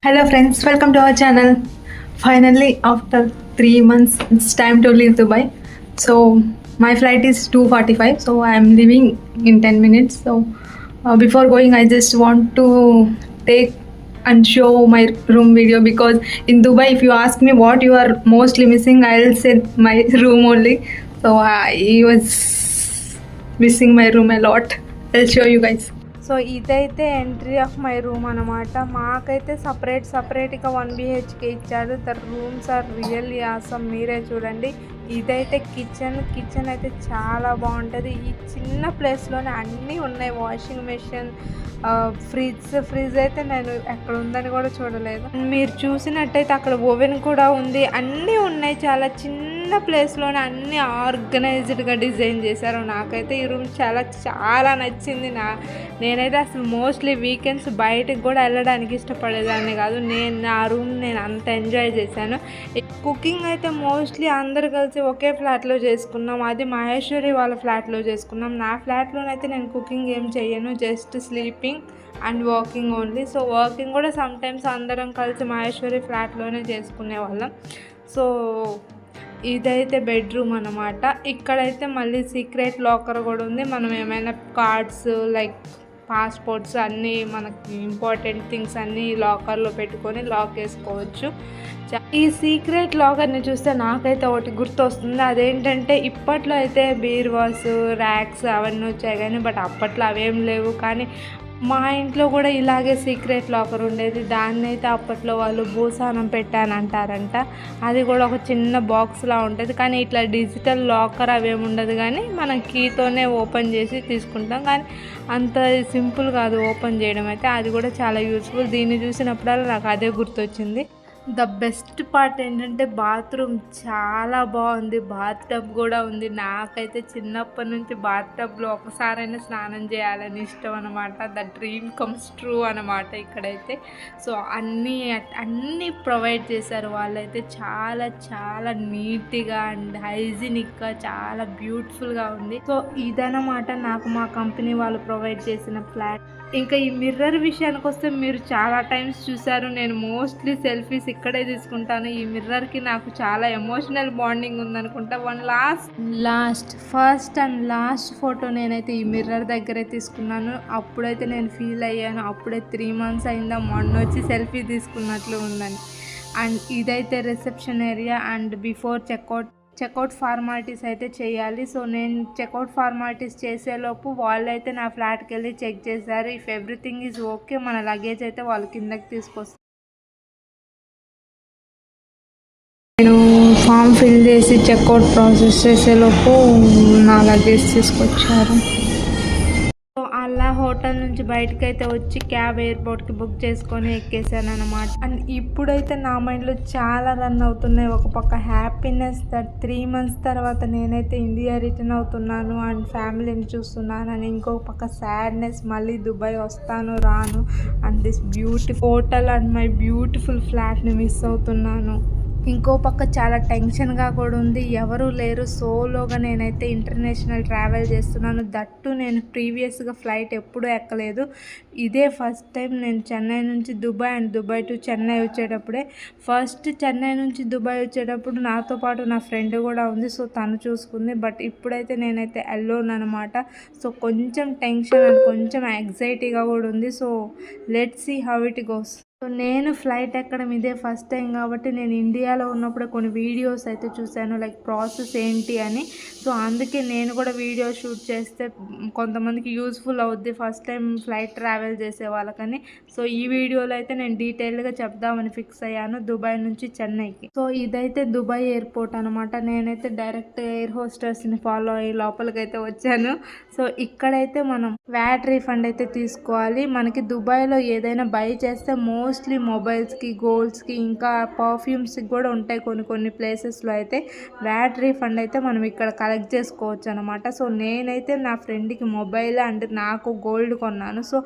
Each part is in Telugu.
Hello friends, welcome to our channel. Finally, after 3 months, it's time to leave Dubai. So my flight is 2:45. So I am leaving in 10 minutes. So before going, I just want to take and show my room video, because in Dubai, if you ask me what you are mostly missing, I'll say my room only. So I was missing my room a lot. I'll show you guys. So ఇదైతే ఎంట్రీ ఆఫ్ మై రూమ్ అనమాట. మాకైతే సపరేట్గా 1 BHK ఇచ్చాడు. The rooms are really awesome. మీరే చూడండి. ఇదైతే కిచెన్ అయితే చాలా బాగుంటుంది. ఈ చిన్న ప్లేస్లోనే అన్నీ ఉన్నాయి. వాషింగ్ మెషిన్, ఫ్రిడ్జ్ అయితే నేను ఎక్కడ ఉందని కూడా చూడలేదు. మీరు చూసినట్టయితే అక్కడ ఓవెన్ కూడా ఉంది. అన్నీ ఉన్నాయి. చాలా చిన్న ప్లేస్లోనే అన్నీ ఆర్గనైజ్డ్గా డిజైన్ చేశారు. నాకైతే ఈ రూమ్ చాలా నచ్చింది. నేనైతే అసలు మోస్ట్లీ వీకెండ్స్ బయటకు కూడా వెళ్ళడానికి ఇష్టపడేదాన్ని కాదు. నా రూమ్ నేను అంత ఎంజాయ్ చేశాను. కుకింగ్ అయితే మోస్ట్లీ అందరు కలిసి ఒకే ఫ్లాట్లో చేసుకున్నాం. అది మహేశ్వరి వాళ్ళ ఫ్లాట్లో చేసుకున్నాం. నా ఫ్లాట్లోనైతే నేను కుకింగ్ ఏం చేయను, just sleeping and walking only. So walking కూడా సమ్టైమ్స్ అందరం కలిసి మహేశ్వరి ఫ్లాట్లోనే చేసుకునే వాళ్ళం. సో ఇదైతే బెడ్రూమ్ అనమాట. ఇక్కడైతే మళ్ళీ సీక్రెట్ లాకర్ కూడా ఉంది. మనం ఏమైనా కార్డ్స్ లైక్ పాస్పోర్ట్స్ అన్నీ మనకి ఇంపార్టెంట్ థింగ్స్ అన్నీ లాకర్లో పెట్టుకొని లాక్ వేసుకోవచ్చు. ఈ సీక్రెట్ లాకర్ని చూస్తే నాకైతే ఒకటి గుర్తొస్తుంది. అదేంటంటే ఇప్పట్లో అయితే బీర్వాస్, ర్యాక్స్ అవన్నీ వచ్చాయి కానీ బట్ అప్పట్లో అవేం లేవు. కానీ మా ఇంట్లో కూడా ఇలాగే సీక్రెట్ లాకర్ ఉండేది. దాన్ని అయితే అప్పట్లో వాళ్ళు భూసానం పెట్టానంటారంట. అది కూడా ఒక చిన్న బాక్స్లా ఉంటుంది. కానీ ఇట్లా డిజిటల్ లాకర్ అవేమి ఉండదు. కానీ మనం కీతోనే ఓపెన్ చేసి తీసుకుంటాం. కానీ అంత సింపుల్ కాదు ఓపెన్ చేయడం అయితే. అది కూడా చాలా యూస్ఫుల్. దీన్ని చూసినప్పుడల్లా నాకు అదే గుర్తొచ్చింది. ద బెస్ట్ పార్ట్ ఏంటంటే బాత్రూమ్ చాలా బాగుంది. బాత్ టబ్ కూడా ఉంది. నాకైతే చిన్నప్పటి నుంచి బాత్ టబ్లో ఒకసారైనా స్నానం చేయాలని ఇష్టం అనమాట. ద డ్రీమ్ కమ్స్ ట్రూ అనమాట ఇక్కడైతే. సో అన్నీ ప్రొవైడ్ చేశారు వాళ్ళైతే. చాలా నీట్గా అండ్ హైజీనిక్గా చాలా బ్యూటిఫుల్గా ఉంది. సో ఇదనమాట నాకు మా కంపెనీ వాళ్ళు ప్రొవైడ్ చేసిన ఫ్లాట్. ఇంకా ఈ మిర్రర్ విషయానికి వస్తే మీరు చాలా టైమ్స్ చూసారు. నేను మోస్ట్లీ సెల్ఫీస్ ఇక్కడే తీసుకుంటాను. ఈ మిర్రర్కి నాకు చాలా ఎమోషనల్ బాండింగ్ ఉందనుకుంటా. ఫస్ట్ అండ్ లాస్ట్ ఫోటో నేనైతే ఈ మిర్రర్ దగ్గరే తీసుకున్నాను. అప్పుడైతే నేను ఫీల్ అయ్యాను, అప్పుడే 3 months అయిందా మొన్న వచ్చి సెల్ఫీ తీసుకున్నట్లు ఉందని. అండ్ ఇదైతే reception area. And before checkout formalities అయితే చేయాలి. సో నేను చెక్అవుట్ ఫార్మాలిటీస్ చేసేలోపు వాళ్ళైతే నా ఫ్లాట్కి వెళ్ళి చెక్ చేశారు. ఇఫ్ ఎవ్రీథింగ్ ఈజ్ ఓకే మన లగేజ్ అయితే వాళ్ళు కిందకి తీసుకొస్తారు. నేను ఫామ్ ఫిల్ చేసి చెక్అవుట్ ప్రాసెస్ చేసేలోపు నా లగేజ్ తీసుకొచ్చారు. అలా హోటల్ నుంచి బయటకైతే వచ్చి క్యాబ్ ఎయిర్పోర్ట్కి బుక్ చేసుకొని ఎక్కేసాను అనమాట. అండ్ ఇప్పుడైతే నా మైండ్లో చాలా రన్ అవుతున్నాయి. ఒక పక్క హ్యాపీనెస్ దట్ 3 months తర్వాత నేనైతే ఇండియా రిటర్న్ అవుతున్నాను అండ్ ఫ్యామిలీని చూస్తున్నాను. అని ఇంకొక పక్క సాడ్నెస్, మళ్ళీ దుబాయ్ వస్తాను రాను and this beautiful hotel and my beautiful ఫ్లాట్ని మిస్ అవుతున్నాను. ఇంకో పక్క చాలా టెన్షన్గా కూడా ఉంది. ఎవరు లేరు, సోలోగా నేనైతే ఇంటర్నేషనల్ ట్రావెల్ చేస్తున్నాను. దట్టు నేను ప్రీవియస్గా ఫ్లైట్ ఎప్పుడూ ఎక్కలేదు. ఇదే ఫస్ట్ టైం నేను చెన్నై నుంచి Dubai and Dubai to Chennai వచ్చేటప్పుడే. ఫస్ట్ చెన్నై నుంచి దుబాయ్ వచ్చేటప్పుడు నాతో పాటు నా ఫ్రెండ్ కూడా ఉంది. సో తను చూసుకుంది. బట్ ఇప్పుడైతే నేనైతే అలోన్ అనమాట. సో కొంచెం టెన్షన్ అండ్ కొంచెం యాంగ్జైటీగా కూడా ఉంది. So let's see how it goes. So నేను ఫ్లైట్ ఎక్కడం ఇదే ఫస్ట్ టైం కాబట్టి నేను ఇండియాలో ఉన్నప్పుడు కొన్ని వీడియోస్ అయితే చూశాను లైక్ ప్రాసెస్ ఏంటి అని. సో అందుకే నేను కూడా వీడియో షూట్ చేస్తే కొంతమందికి యూస్ఫుల్ అవుద్ది ఫస్ట్ టైం ఫ్లైట్ ట్రావెల్ చేసే వాళ్ళకని. సో ఈ వీడియోలో అయితే నేను డీటెయిల్గా చెప్దామని ఫిక్స్ అయ్యాను దుబాయ్ నుంచి చెన్నైకి. సో ఇదైతే దుబాయ్ ఎయిర్పోర్ట్ అనమాట. నేనైతే డైరెక్ట్ ఎయిర్ హోస్టర్స్ని ఫాలో అయ్యి లోపలికైతే వచ్చాను. సో ఇక్కడైతే మనం వ్యాట్ రీఫండ్ అయితే తీసుకోవాలి. మనకి దుబాయ్లో ఏదైనా బై చేస్తే మోస్ట్లీ మొబైల్స్కి, గోల్డ్స్కి, ఇంకా పర్ఫ్యూమ్స్కి కూడా ఉంటాయి కొన్ని ప్లేసెస్లో అయితే. వ్యాట్ రీఫండ్ అయితే మనం ఇక్కడ కలెక్ట్ చేసుకోవచ్చు అనమాట. సో నేనైతే నా ఫ్రెండ్కి మొబైల్ అండ్ నాకు గోల్డ్ కొన్నాను. సో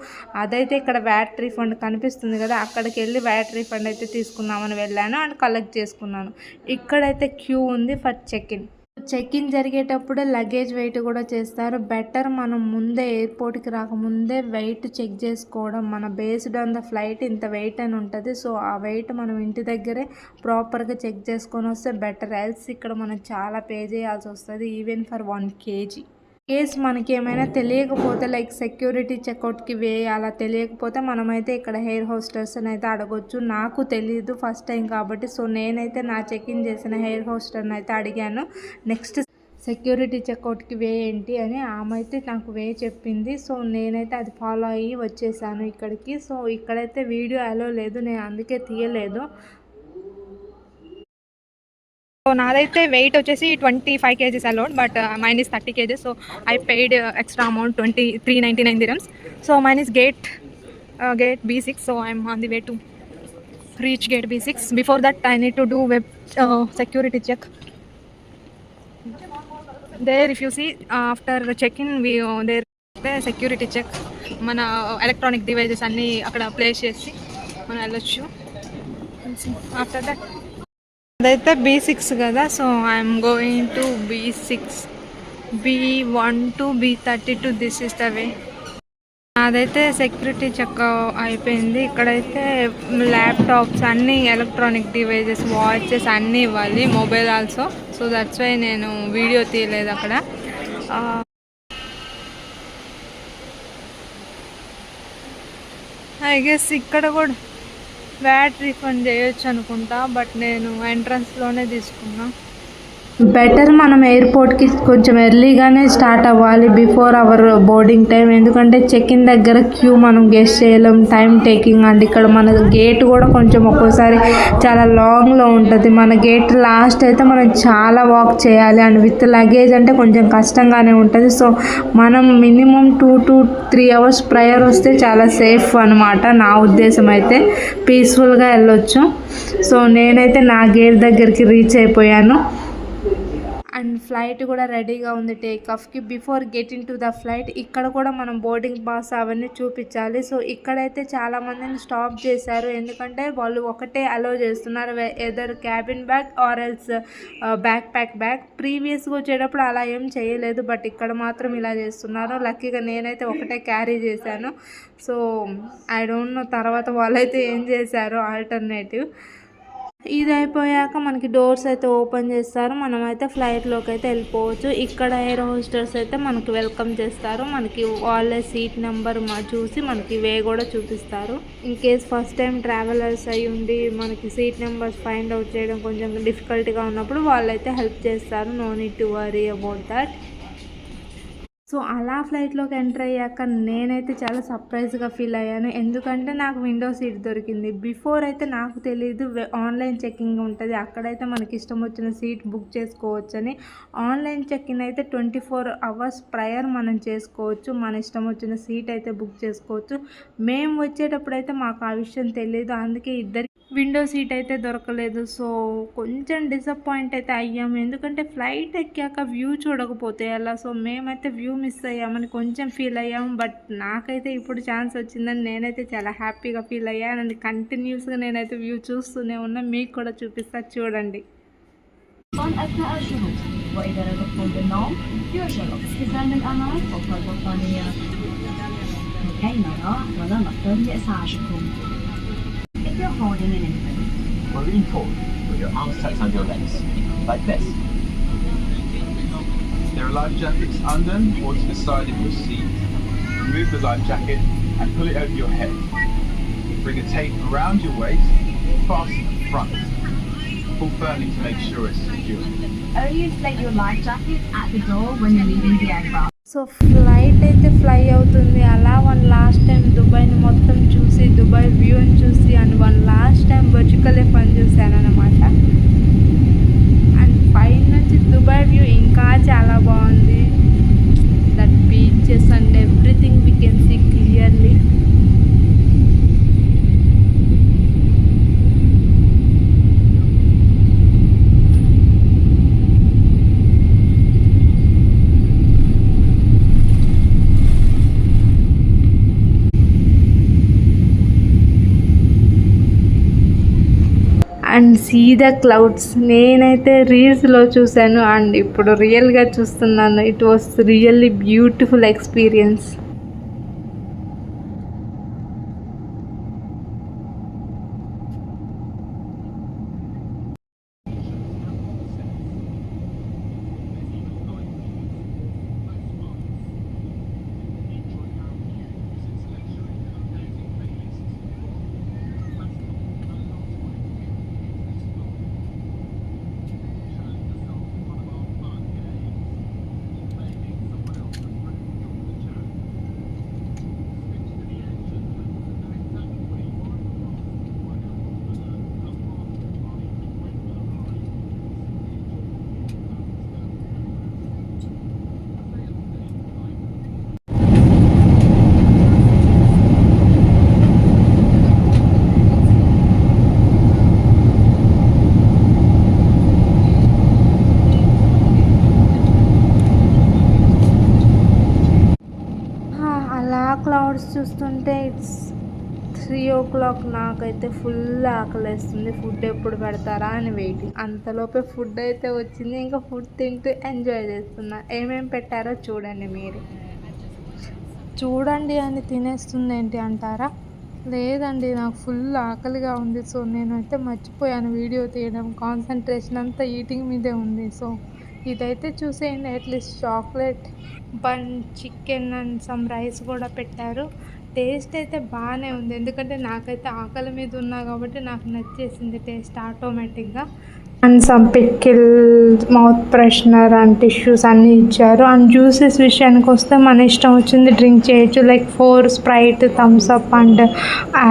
అదైతే ఇక్కడ వ్యాట్ రీఫండ్ కనిపిస్తుంది కదా, అక్కడికి వెళ్ళి వ్యాట్ రీఫండ్ అయితే తీసుకుందామని వెళ్ళాను అండ్ కలెక్ట్ చేసుకున్నాను. ఇక్కడైతే క్యూ ఉంది for check in. Check in జరిగేటప్పుడే లగేజ్ వెయిట్ కూడా చేస్తారు. బెటర్ మనం ముందే ఎయిర్పోర్ట్కి రాకముందే వెయిట్ చెక్ చేసుకోవడం. మన బేస్డ్ ఆన్ ద ఫ్లైట్ ఇంత వెయిట్ అని ఉంటుంది. సో ఆ వెయిట్ మనం ఇంటి దగ్గరే ప్రాపర్గా చెక్ చేసుకొని వస్తే బెటర్. ఎల్స్ ఇక్కడ మనం చాలా పే చేయాల్సి వస్తుంది, ఈవెన్ ఫర్ 1 kg. కేస్ మనకి ఏమైనా తెలియకపోతే లైక్ సెక్యూరిటీ చెక్అవుట్కి వే అలా తెలియకపోతే మనమైతే ఇక్కడ హెయిర్ హోస్టర్స్ని అయితే అడగొచ్చు. నాకు తెలియదు ఫస్ట్ టైం కాబట్టి, సో నేనైతే నా చెక్ ఇన్ చేసిన హెయిర్ హోస్టర్ని అయితే అడిగాను నెక్స్ట్ సెక్యూరిటీ చెక్అవుట్కి వే ఏంటి అని. ఆమె అయితే నాకు వే చెప్పింది. సో నేనైతే అది ఫాలో అయ్యి వచ్చేసాను ఇక్కడికి. సో ఇక్కడైతే వీడియో అలో లేదు, నేను అందుకే తీయలేదు. సో నాదైతే వెయిట్ వచ్చేసి 25 kgs allowed, but mine is 30 kgs. So I paid extra amount 399 dirhams. So mine is gate B6. So I'm on the way to reach gate B6. Before that I need to do web security check. There if you see, after check-in we there the security check. మన ఎలక్ట్రానిక్ డివైజెస్ అన్నీ అక్కడ ప్లేస్ చేసి మనం వెళ్ళొచ్చు. ఆఫ్టర్ దట్ అదైతే B6 కదా. So I'm going to B6, B1 to B32. This is the way. అదైతే సెక్యూరిటీ చెక్ అయిపోయింది. ఇక్కడైతే ల్యాప్టాప్స్ అన్నీ ఎలక్ట్రానిక్ డివైజెస్, వాచెస్ అన్నీ ఇవ్వాలి, mobile also. So that's why నేను వీడియో తీయలేదు అక్కడ. ఐ గెస్ ఇక్కడ కూడా వ్యాట్ రీఫండ్ చేయొచ్చు అనుకుంటా, బట్ నేను ఎంట్రన్స్లోనే తీసుకున్నా. బెటర్ మనం ఎయిర్పోర్ట్కి కొంచెం ఎర్లీగానే స్టార్ట్ అవ్వాలి బిఫోర్ అవర్ బోర్డింగ్ టైం. ఎందుకంటే చెక్ ఇన్ దగ్గర క్యూ మనం గెస్ చేయలేం, టైం టేకింగ్. అండ్ ఇక్కడ మన గేట్ కూడా కొంచెం ఒక్కోసారి చాలా లాంగ్లో ఉంటుంది. మన గేట్ లాస్ట్ అయితే మనం చాలా వాక్ చేయాలి. అండ్ విత్ లగేజ్ అంటే కొంచెం కష్టంగానే ఉంటుంది. సో మనం మినిమం 2 to 3 hours ప్రయర్ వస్తే చాలా సేఫ్ అనమాట. నా ఉద్దేశం అయితే పీస్ఫుల్గా వెళ్ళొచ్చు. సో నేనైతే నా గేట్ దగ్గరికి రీచ్ అయిపోయాను. అండ్ ఫ్లైట్ కూడా రెడీగా ఉంది టేక్ ఆఫ్కి. Before getting to the flight ఇక్కడ కూడా మనం బోర్డింగ్ పాస్ అవన్నీ చూపించాలి. సో ఇక్కడైతే చాలామందిని స్టాప్ చేశారు, ఎందుకంటే వాళ్ళు ఒకటే అలో చేస్తున్నారు, either cabin bag or else back pack bag. ప్రీవియస్గా వచ్చేటప్పుడు అలా ఏం చేయలేదు, బట్ ఇక్కడ మాత్రం ఇలా చేస్తున్నారు. లక్కీగా నేనైతే ఒకటే క్యారీ చేశాను. సో ఐ డోంట్ నో తర్వాత వాళ్ళైతే ఏం చేశారో ఆల్టర్నేటివ్. ఇది అయిపోయాక మనకి డోర్స్ అయితే ఓపెన్ చేస్తారు, మనమైతే ఫ్లైట్లోకి అయితే వెళ్ళిపోవచ్చు. ఇక్కడ ఎయిర్ హోస్టర్స్ అయితే మనకి వెల్కమ్ చేస్తారు. మనకి వాళ్ళే సీట్ నెంబర్ చూసి మనకి వే కూడా చూపిస్తారు. In case first time travellers అయి ఉండి మనకి సీట్ నెంబర్స్ ఫైండ్ అవుట్ చేయడం కొంచెం డిఫికల్ట్గా ఉన్నప్పుడు వాళ్ళైతే హెల్ప్ చేస్తారు. No need to worry about that. So అలా ఫ్లైట్లోకి ఎంటర్ అయ్యాక నేనైతే చాలా సర్ప్రైజ్గా ఫీల్ అయ్యాను, ఎందుకంటే నాకు విండో సీట్ దొరికింది. బిఫోర్ అయితే నాకు తెలీదు ఆన్లైన్ చెక్కింగ్ ఉంటుంది, అక్కడైతే మనకి ఇష్టం వచ్చిన సీట్ బుక్ చేసుకోవచ్చని. ఆన్లైన్ చెక్ఇన్ అయితే 24 hours ప్రయర్ మనం చేసుకోవచ్చు, మన ఇష్టం వచ్చిన సీట్ అయితే బుక్ చేసుకోవచ్చు. మేము వచ్చేటప్పుడు అయితే మాకు ఆ విషయం తెలియదు, అందుకే ఇద్దరు విండో సీట్ అయితే దొరకలేదు. సో కొంచెం డిసప్పాయింట్ అయితే అయ్యాము, ఎందుకంటే ఫ్లైట్ ఎక్కాక వ్యూ చూడకపోతే అలా. సో మేమైతే వ్యూ మిస్ అయ్యామని కొంచెం ఫీల్ అయ్యాము. బట్ నాకైతే ఇప్పుడు ఛాన్స్ వచ్చిందని నేనైతే చాలా హ్యాపీగా ఫీల్ అయ్యాను. అండ్ కంటిన్యూస్గా నేనైతే వ్యూ చూస్తూనే ఉన్నా, మీకు కూడా చూపిస్తా చూడండి. If you're holding an infant, well, lean forward with your arms tucked under your legs, like this. There are life jackets under or to the side of your seat. Remove the life jacket and pull it over your head. Bring a tape around your waist, fasten at the front. Pull firmly to make sure it's secure. Only inflate your life jacket at the door when you're leaving the aircraft. So flight అయితే ఫ్లై అవుతుంది. అలా లాస్ట్ టైం దుబాయ్ని మొత్తం చూసి, దుబాయ్ వ్యూని చూసి, and last time Burj Khalifa చూశాను అనమాట. అండ్ పైన నుంచి దుబాయ్ వ్యూ ఇంకా చాలా బాగుంది. That beaches and everything we can see clearly. And see the clouds. నేనైతే రీల్స్లో చూశాను అండ్ ఇప్పుడు రియల్గా చూస్తున్నాను. It was really beautiful experience. అలా క్లౌడ్స్ చూస్తుంటే ఇట్స్ 3 o'clock. నాకైతే ఫుల్ ఆకలేస్తుంది. ఫుడ్ ఎప్పుడు పెడతారా అని వెయిటింగ్. అంతలోపే ఫుడ్ అయితే వచ్చింది. ఇంకా ఫుడ్ తింటూ ఎంజాయ్ చేస్తున్నా. ఏమేమి పెట్టారో చూడండి మీరు. చూడండి అని తినేస్తుంది ఏంటి అంటారా? లేదండి, నాకు ఫుల్ ఆకలిగా ఉంది. సో నేనైతే మర్చిపోయాను వీడియో తీయడం. కాన్సన్ట్రేషన్ అంతా ఈటింగ్ మీదే ఉంది. సో ఇదైతే చూసేయండి. At least chocolate bun, chicken and some rice కూడా పెట్టారు. టేస్ట్ అయితే బాగానే ఉంది. ఎందుకంటే నాకైతే ఆకలి మీద ఉన్నా కాబట్టి నాకు నచ్చేసింది టేస్ట్ ఆటోమేటిక్గా. And some pickle, mouth freshener and tissues అన్నీ ఇచ్చారు. అండ్ జ్యూసెస్ విషయానికి వస్తే మన ఇష్టం వచ్చింది డ్రింక్ చేయొచ్చు. Like 4 Sprite, Thums Up and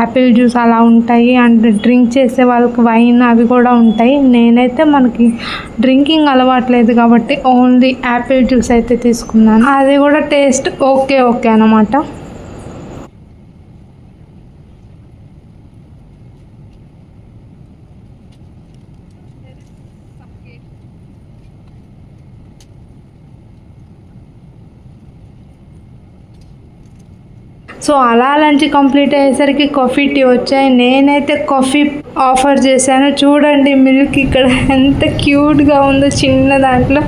apple juice అలా ఉంటాయి. అండ్ డ్రింక్ చేసే వాళ్ళకి వైన్ అవి కూడా ఉంటాయి. నేనైతే మనకి డ్రింకింగ్ అలవాట్లేదు కాబట్టి ఓన్లీ యాపిల్ జ్యూస్ అయితే తీసుకున్నాను. అది కూడా టేస్ట్ ఓకే అన్నమాట. సో అలా లంచ్ కంప్లీట్ అయ్యేసరికి కాఫీ, టీ వచ్చాయి. నేనైతే కాఫీ ఆఫర్ చేశాను. చూడండి మిల్క్ ఇక్కడ ఎంత క్యూట్గా ఉందో చిన్న దాంట్లో.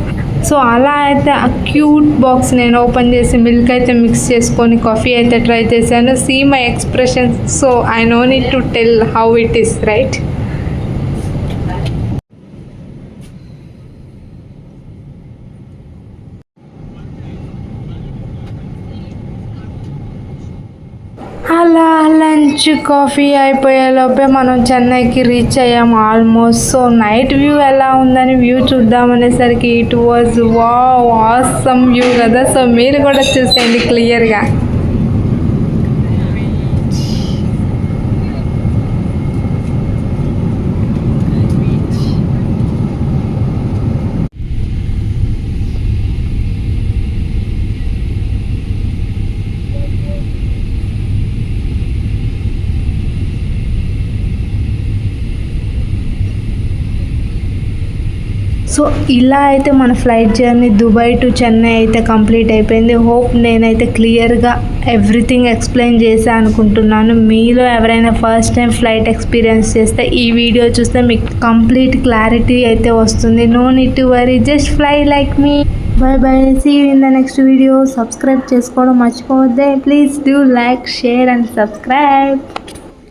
సో అలా అయితే ఆ క్యూట్ బాక్స్ నేను ఓపెన్ చేసి మిల్క్ అయితే మిక్స్ చేసుకొని కాఫీ అయితే ట్రై చేశాను. See my expressions. So I no need to tell how it is, right? అలా లంచ్, కాఫీ అయిపోయేలోపే మనం చెన్నైకి రీచ్ అయ్యాము ఆల్మోస్ట్. సో నైట్ వ్యూ ఎలా ఉందని వ్యూ చూద్దామనేసరికి it was wow awesome view కదా. సో మీరు కూడా చూసేయండి క్లియర్గా. సో ఇలా అయితే మన flight journey Dubai to Chennai అయితే కంప్లీట్ అయిపోయింది. హోప్ నేనైతే క్లియర్గా ఎవ్రీథింగ్ ఎక్స్ప్లెయిన్ చేసా అనుకుంటున్నాను. మీలో ఎవరైనా ఫస్ట్ టైం ఫ్లైట్ ఎక్స్పీరియన్స్ చేస్తే ఈ వీడియో చూస్తే మీకు కంప్లీట్ క్లారిటీ అయితే వస్తుంది. No need to worry, just fly like me. Bye bye, see you in the next video. Subscribe చేసుకోవడం మర్చిపోవద్దే. Please do like, share and subscribe.